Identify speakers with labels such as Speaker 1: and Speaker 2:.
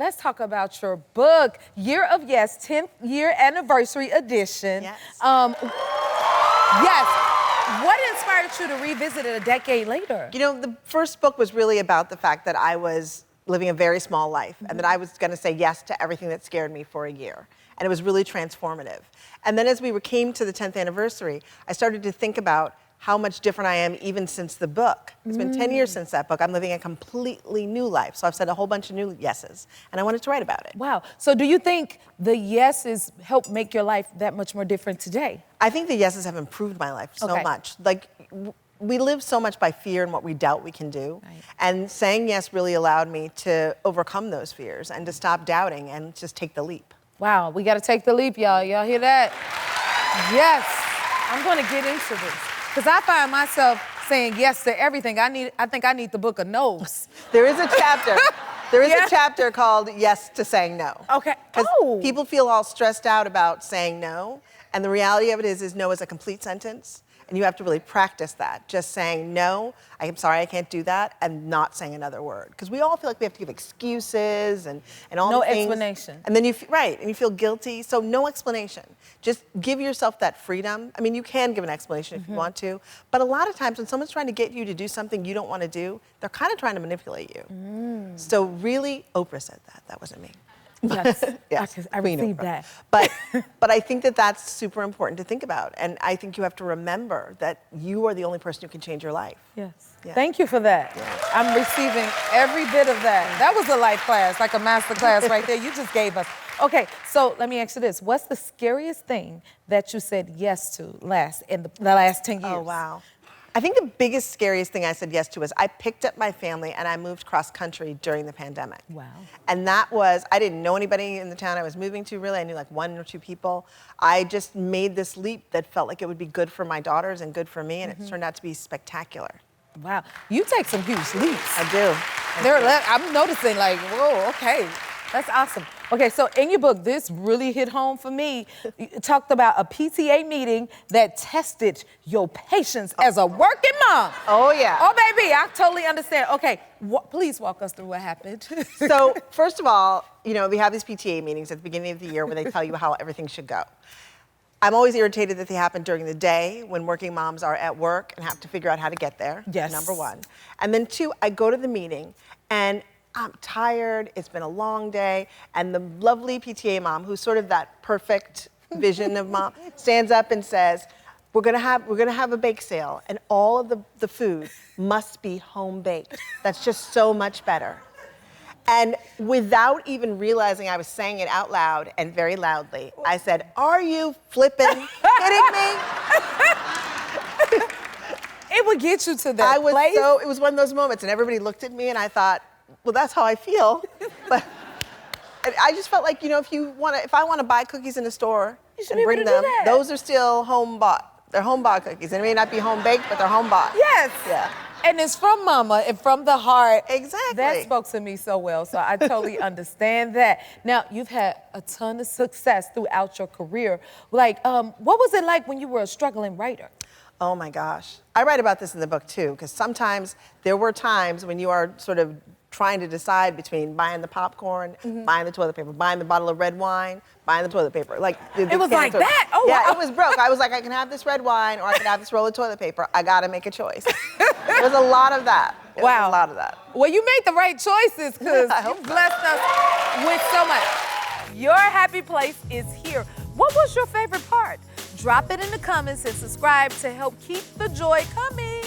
Speaker 1: let's talk about your book, Year of Yes, 10th year anniversary edition.
Speaker 2: Yes.
Speaker 1: Yes. What inspired you to revisit it a decade later?
Speaker 2: You know, the first book was really about the fact that I was living a very small life and that I was going to say yes to everything that scared me for a year. And it was really transformative. And then as we came to the 10th anniversary, I started to think about how much different I am even since the book. It's been 10 years since that book. I'm living a completely new life. So I've said a whole bunch of new yeses, and I wanted to write about it.
Speaker 1: Wow. So do you think the yeses help make your life that much more different today?
Speaker 2: I think the yeses have improved my life so much. Like, we live so much by fear and what we doubt we can do.
Speaker 1: Right.
Speaker 2: And saying yes really allowed me to overcome those fears and to stop doubting and just take the leap.
Speaker 1: Wow, we gotta take the leap, y'all. Y'all hear that? Yes, I'm gonna get into this. Because I find myself saying yes to everything. I think I need the book of no's.
Speaker 2: There is a chapter. There is a chapter called Yes to Saying No.
Speaker 1: Okay.
Speaker 2: Because people feel all stressed out about saying no. And the reality of it is no is a complete sentence. And you have to really practice that. Just saying no, I'm sorry, I can't do that, and not saying another word. Because we all feel like we have to give excuses and all the things.
Speaker 1: No explanation.
Speaker 2: And then and you feel guilty. So no explanation. Just give yourself that freedom. I mean, you can give an explanation if you want to, but a lot of times when someone's trying to get you to do something you don't want to do, they're kind of trying to manipulate you. So really, Oprah said that. That wasn't me.
Speaker 1: Yes,
Speaker 2: Yes,
Speaker 1: I
Speaker 2: Queen
Speaker 1: received
Speaker 2: Oprah.
Speaker 1: that.
Speaker 2: But I think that that's super important to think about. And I think you have to remember that you are the only person who can change your life.
Speaker 1: Yes.
Speaker 2: Yeah.
Speaker 1: Thank you for that.
Speaker 2: Yeah.
Speaker 1: I'm receiving every bit of that. That was a life class, like a master class right there. You just gave us. Okay, so let me ask you this. What's the scariest thing that you said yes to in the last 10 years?
Speaker 2: Oh, wow. I think the biggest, scariest thing I said yes to was I picked up my family and I moved cross country during the pandemic.
Speaker 1: Wow.
Speaker 2: And that was, I didn't know anybody in the town I was moving to really. I knew like 1 or 2 people. I just made this leap that felt like it would be good for my daughters and good for me, and it turned out to be spectacular.
Speaker 1: Wow, you take some huge leaps.
Speaker 2: I do.
Speaker 1: I'm noticing like, whoa, okay. That's awesome. Okay, so in your book, this really hit home for me. You talked about a PTA meeting that tested your patience as a working mom.
Speaker 2: Oh, yeah.
Speaker 1: Oh, baby, I totally understand. Okay, please walk us through what happened.
Speaker 2: So, first of all, you know, we have these PTA meetings at the beginning of the year where they tell you how everything should go. I'm always irritated that they happen during the day when working moms are at work and have to figure out how to get there, number 1. And then 2, I go to the meeting and I'm tired, it's been a long day, and the lovely PTA mom, who's sort of that perfect vision of mom, stands up and says, we're gonna have a bake sale, and all of the food must be home baked. That's just so much better. And without even realizing I was saying it out loud and very loudly, I said, are you flipping kidding me?
Speaker 1: It would get you to that place.
Speaker 2: It was one of those moments, and everybody looked at me, and I thought, well, that's how I feel. But I just felt like, you know, if I want to buy cookies in the store and bring them, those are still home bought. They're home bought cookies. They may not be home baked, but they're home bought.
Speaker 1: Yes.
Speaker 2: Yeah.
Speaker 1: And it's from mama and from the heart.
Speaker 2: Exactly.
Speaker 1: That spoke to me so well, so I totally understand that. Now, you've had a ton of success throughout your career. Like, what was it like when you were a struggling writer?
Speaker 2: Oh my gosh. I write about this in the book too, because sometimes there were times when you are sort of trying to decide between buying the popcorn, buying the toilet paper, buying the bottle of red wine, buying the toilet paper. Like
Speaker 1: it was like that? Oh,
Speaker 2: yeah,
Speaker 1: wow.
Speaker 2: It was broke. I was like, I can have this red wine or I can have this roll of toilet paper. I gotta make a choice. There was a lot of that.
Speaker 1: Wow.
Speaker 2: A lot of that.
Speaker 1: Well, you made the right choices because you blessed us with so much. Your happy place is here. What was your favorite part? Drop it in the comments and subscribe to help keep the joy coming.